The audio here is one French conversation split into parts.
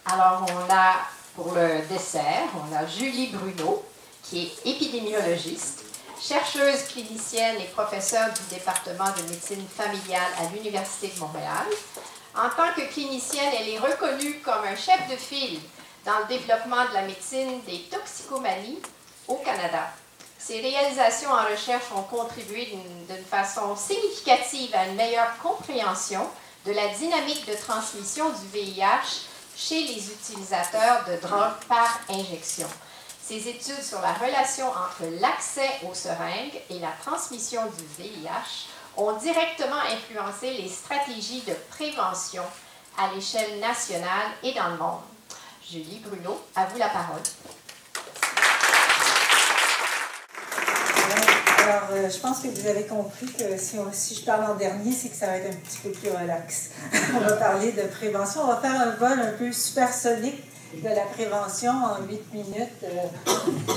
Alors, on a, pour le dessert, on a Julie Bruno, qui est épidémiologiste, chercheuse clinicienne et professeure du département de médecine familiale à l'Université de Montréal. En tant que clinicienne, elle est reconnue comme un chef de file dans le développement de la médecine des toxicomanies au Canada. Ses réalisations en recherche ont contribué d'une façon significative à une meilleure compréhension de la dynamique de transmission du VIH chez les utilisateurs de drogues par injection. Ces études sur la relation entre l'accès aux seringues et la transmission du VIH ont directement influencé les stratégies de prévention à l'échelle nationale et dans le monde. Julie Bruno, à vous la parole. Alors, je pense que vous avez compris que si je parle en dernier, c'est que ça va être un petit peu plus relax. On va parler de prévention. On va faire un vol un peu supersonique de la prévention en 8 minutes.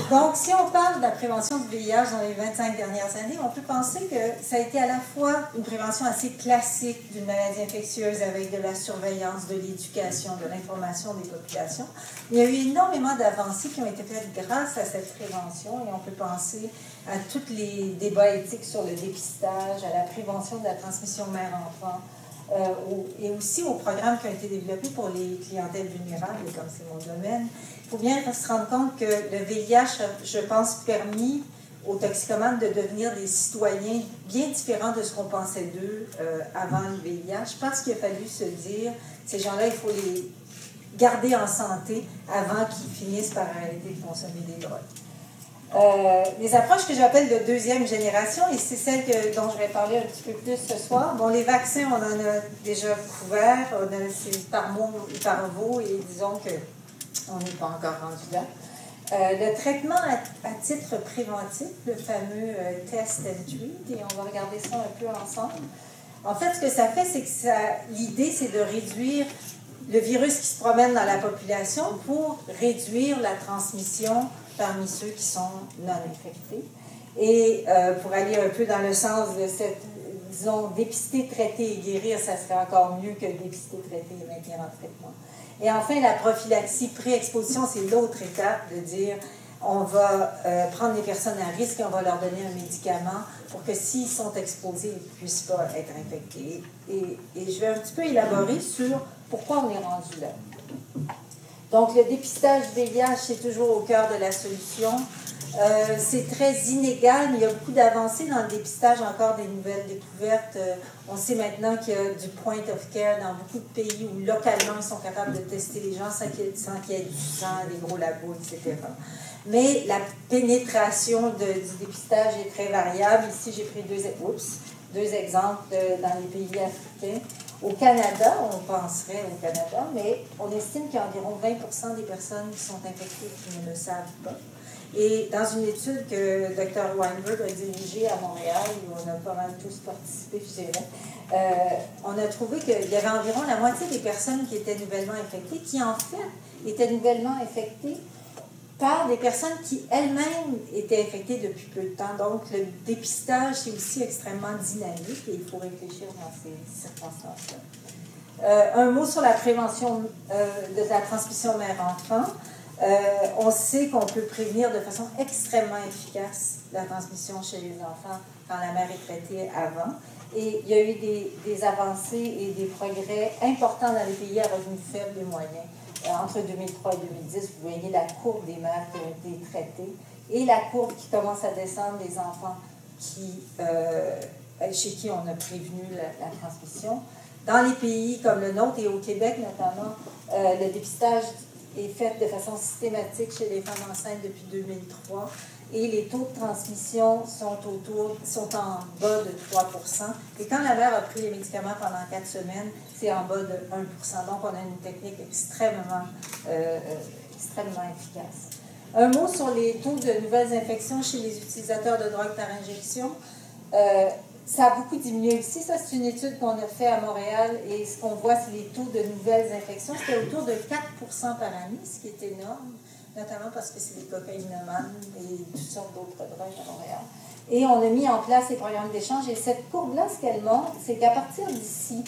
Donc, si on parle de la prévention du VIH dans les 25 dernières années, on peut penser que ça a été à la fois une prévention assez classique d'une maladie infectieuse avec de la surveillance, de l'éducation, de l'information des populations. Il y a eu énormément d'avancées qui ont été faites grâce à cette prévention et on peut penser à tous les débats éthiques sur le dépistage, à la prévention de la transmission mère-enfant, et aussi aux programmes qui ont été développés pour les clientèles vulnérables, comme c'est mon domaine. Il faut bien se rendre compte que le VIH, je pense, permis aux toxicomanes de devenir des citoyens bien différents de ce qu'on pensait d'eux avant le VIH, parce qu'il a fallu se dire, ces gens-là, il faut les garder en santé avant qu'ils finissent par arrêter de consommer des drogues. Les approches que j'appelle de deuxième génération, et c'est celle dont je vais parler un petit peu plus ce soir. Bon, les vaccins, on en a déjà couvert, c'est par mot et par veau, et disons qu'on n'est pas encore rendu là. Le traitement à titre préventif, le fameux test and treat, et on va regarder ça un peu ensemble. En fait, ce que ça fait, c'est que l'idée, c'est de réduire le virus qui se promène dans la population pour réduire la transmission parmi ceux qui sont non infectés. Et pour aller un peu dans le sens de cette, disons, dépister, traiter et guérir, ça serait encore mieux que dépister, traiter et maintenir en traitement. Et enfin, la prophylaxie pré-exposition, c'est l'autre étape de dire on va prendre les personnes à risque et on va leur donner un médicament pour que s'ils sont exposés, ils ne puissent pas être infectés. Et je vais un petit peu élaborer sur pourquoi on est rendu là. Donc, le dépistage VIH, c'est toujours au cœur de la solution. C'est très inégal, mais il y a beaucoup d'avancées dans le dépistage, encore des nouvelles découvertes. On sait maintenant qu'il y a du point of care dans beaucoup de pays où localement ils sont capables de tester les gens sans qu'il y ait du sang, des gros labos, etc. Mais la pénétration du dépistage est très variable. Ici, j'ai pris deux exemples dans les pays africains. Au Canada, on penserait au Canada, mais on estime qu'il y a environ 20% des personnes qui sont infectées qui ne le savent pas. Et dans une étude que Dr. Weinberg a dirigée à Montréal, où on a pas mal tous participé, je dirais, on a trouvé qu'il y avait environ la moitié des personnes qui étaient nouvellement infectées, qui en fait étaient nouvellement infectées par des personnes qui elles-mêmes étaient infectées depuis peu de temps. Donc, le dépistage, c'est aussi extrêmement dynamique et il faut réfléchir dans ces circonstances-là. Un mot sur la prévention de la transmission mère-enfant. On sait qu'on peut prévenir de façon extrêmement efficace la transmission chez les enfants quand la mère est traitée avant. Et il y a eu des avancées et des progrès importants dans les pays à revenus faibles et moyens. Entre 2003 et 2010, vous voyez la courbe des mères qui ont été traitées et la courbe qui commence à descendre des enfants chez qui on a prévenu la transmission. Dans les pays comme le nôtre et au Québec notamment, le dépistage est fait de façon systématique chez les femmes enceintes depuis 2003 et les taux de transmission sont en bas de 3%. Et quand la mère a pris les médicaments pendant 4 semaines, c'est en bas de 1%. Donc, on a une technique extrêmement efficace. Un mot sur les taux de nouvelles infections chez les utilisateurs de drogue par injection. Ça a beaucoup diminué aussi. Ça, c'est une étude qu'on a faite à Montréal et ce qu'on voit, c'est les taux de nouvelles infections. C'était autour de 4% par année, ce qui est énorme, notamment parce que c'est des cocaïnomanes et toutes sortes d'autres drogues à Montréal. Et on a mis en place des programmes d'échange. Et cette courbe-là, ce qu'elle montre, c'est qu'à partir d'ici,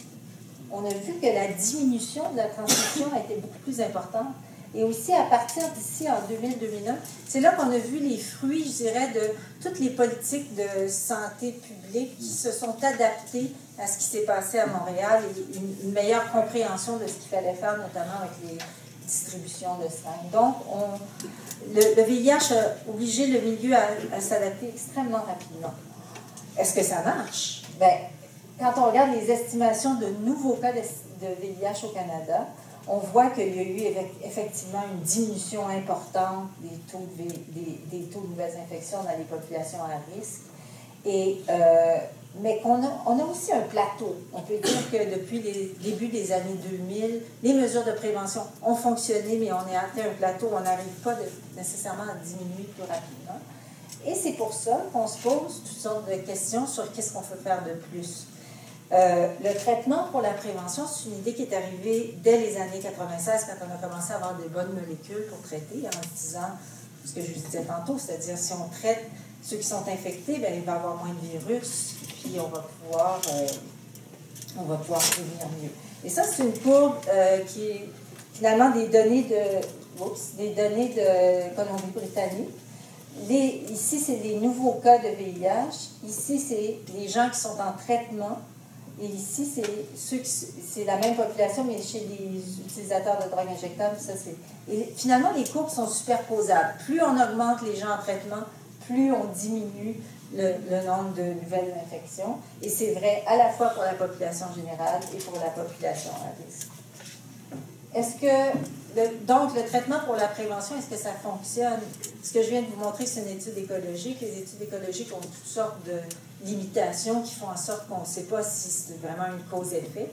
on a vu que la diminution de la transmission a été beaucoup plus importante. Et aussi, à partir d'ici, en 2000-2001, c'est là qu'on a vu les fruits, je dirais, de toutes les politiques de santé publique qui se sont adaptées à ce qui s'est passé à Montréal et une meilleure compréhension de ce qu'il fallait faire, notamment avec les distributions de seringues. Donc, le VIH a obligé le milieu à s'adapter extrêmement rapidement. Est-ce que ça marche? Bien, quand on regarde les estimations de nouveaux cas de VIH au Canada, on voit qu'il y a eu effectivement une diminution importante des taux de nouvelles infections dans les populations à risque. Mais on a aussi un plateau. On peut dire que depuis les débuts des années 2000, les mesures de prévention ont fonctionné, mais on est atteint un plateau où on n'arrive pas nécessairement à diminuer plus rapidement. Et c'est pour ça qu'on se pose toutes sortes de questions sur qu'est-ce qu'on peut faire de plus. Le traitement pour la prévention, c'est une idée qui est arrivée dès les années 96, quand on a commencé à avoir des bonnes molécules pour traiter, en se disant, ce que je vous disais tantôt, c'est-à-dire si on traite ceux qui sont infectés, bien, il va y avoir moins de virus, puis on va pouvoir prévenir mieux. Et ça, c'est une courbe qui est finalement des données de Colombie-Britannique. Ici, c'est les nouveaux cas de VIH. Ici, c'est les gens qui sont en traitement. Et ici, c'est la même population, mais chez les utilisateurs de drogues injectables. Et finalement, les courbes sont superposables. Plus on augmente les gens en traitement, plus on diminue le nombre de nouvelles infections. Et c'est vrai à la fois pour la population générale et pour la population à risque. Est-ce que, donc, le traitement pour la prévention, est-ce que ça fonctionne? Ce que je viens de vous montrer, c'est une étude écologique. Les études écologiques ont toutes sortes de limitations qui font en sorte qu'on ne sait pas si c'est vraiment une cause-effet.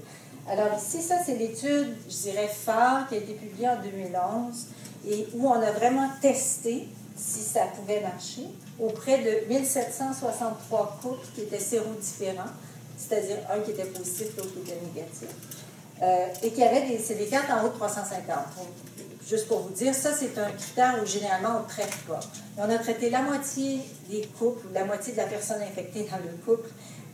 Alors ici, ça, c'est l'étude, je dirais, phare qui a été publiée en 2011 et où on a vraiment testé si ça pouvait marcher auprès de 1763 couples qui étaient sérodifférents, c'est-à-dire un qui était positif, l'autre qui était négatif. Et qui avait c'est des cartes en haut de 350. Donc, juste pour vous dire, ça, c'est un critère où généralement on ne traite pas. Et on a traité la moitié des couples, la moitié de la personne infectée dans le couple,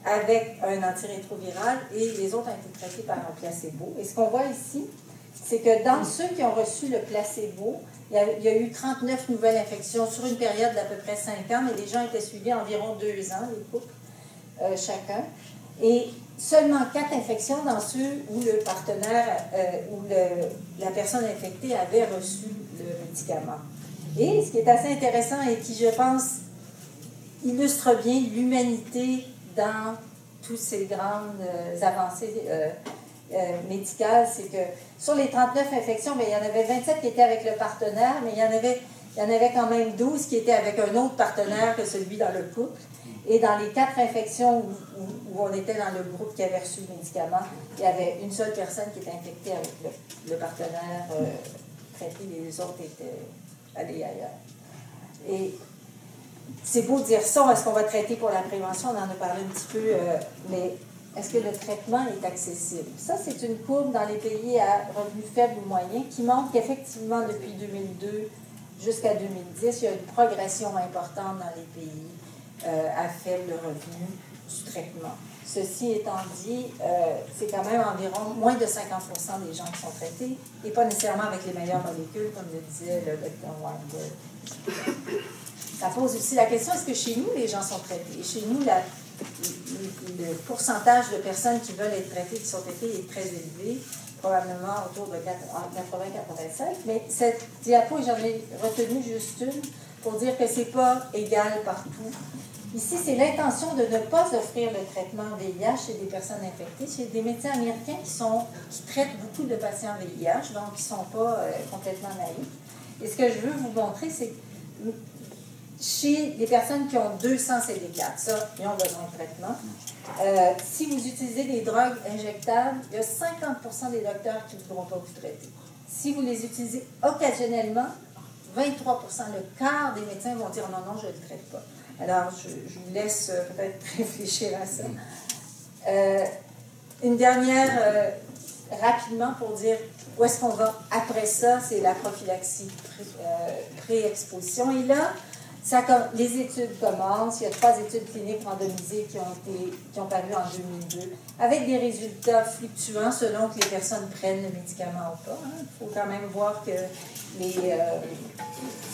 avec un antirétroviral et les autres ont été traités par un placebo. Et ce qu'on voit ici, c'est que dans ceux qui ont reçu le placebo, il y a eu 39 nouvelles infections sur une période d'à peu près 5 ans, mais les gens étaient suivis environ 2 ans, les couples, chacun. Et seulement 4 infections dans ceux où le partenaire, la personne infectée avait reçu le médicament. Et ce qui est assez intéressant et qui, je pense, illustre bien l'humanité dans toutes ces grandes avancées médicales, c'est que sur les 39 infections, bien, il y en avait 27 qui étaient avec le partenaire, mais il y en avait quand même 12 qui étaient avec un autre partenaire que celui dans le couple. Et dans les 4 infections où on était dans le groupe qui avait reçu le médicament, il y avait une seule personne qui était infectée avec le partenaire traité, les autres étaient allés ailleurs. Et c'est beau dire ça, est-ce qu'on va traiter pour la prévention? On en a parlé un petit peu, mais est-ce que le traitement est accessible? Ça, c'est une courbe dans les pays à revenus faibles ou moyens qui montre qu'effectivement, depuis 2002 jusqu'à 2010, il y a une progression importante dans les pays à faible revenu du traitement. Ceci étant dit, c'est quand même environ moins de 50% des gens qui sont traités, et pas nécessairement avec les meilleures molécules, comme le disait le docteur Weinberg. Ça pose aussi la question, est-ce que chez nous, les gens sont traités? Et chez nous, le pourcentage de personnes qui veulent être traitées, qui sont traitées, est très élevé, probablement autour de 80-85. Mais cette diapo, j'en ai retenu juste une pour dire que ce n'est pas égal partout. Ici, c'est l'intention de ne pas offrir le traitement VIH chez des personnes infectées, chez des médecins américains qui traitent beaucoup de patients VIH, donc qui ne sont pas complètement naïfs. Et ce que je veux vous montrer, c'est que chez des personnes qui ont 200 CD4, ça, ils ont besoin de traitement. Si vous utilisez des drogues injectables, il y a 50% des docteurs qui ne voudront pas vous traiter. Si vous les utilisez occasionnellement, 23%, le quart des médecins vont dire non, je ne le traite pas. Alors, je vous laisse peut-être réfléchir à ça. Une dernière, rapidement, pour dire où est-ce qu'on va après ça, c'est la prophylaxie pré-exposition. Et là, Les études commencent. Il y a 3 études cliniques randomisées qui ont paru en 2002, avec des résultats fluctuants selon que les personnes prennent le médicament ou pas. Il faut quand même voir que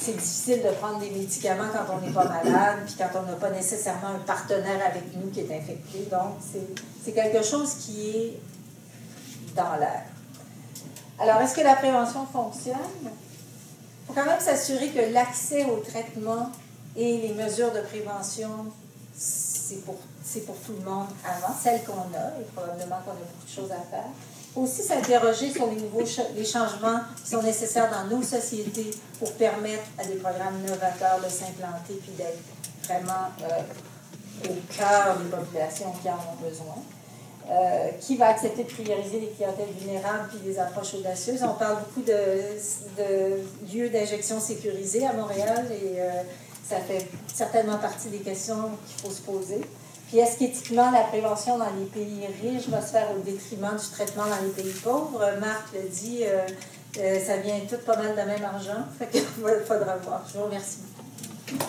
c'est difficile de prendre des médicaments quand on n'est pas malade, puis quand on n'a pas nécessairement un partenaire avec nous qui est infecté. Donc, c'est quelque chose qui est dans l'air. Alors, est-ce que la prévention fonctionne? Il faut quand même s'assurer que l'accès au traitement et les mesures de prévention, c'est pour tout le monde avant, celles qu'on a, et probablement qu'on a beaucoup de choses à faire. Il faut aussi s'interroger sur les changements qui sont nécessaires dans nos sociétés pour permettre à des programmes novateurs de s'implanter puis d'être vraiment au cœur des populations qui en ont besoin. Qui va accepter de prioriser les clientèles vulnérables puis des approches audacieuses. On parle beaucoup de lieux d'injection sécurisés à Montréal et ça fait certainement partie des questions qu'il faut se poser. Puis est-ce qu'éthiquement, la prévention dans les pays riches va se faire au détriment du traitement dans les pays pauvres? Marc le dit, ça vient tout pas mal de même argent. Fait qu'il faudra voir. Je vous remercie beaucoup.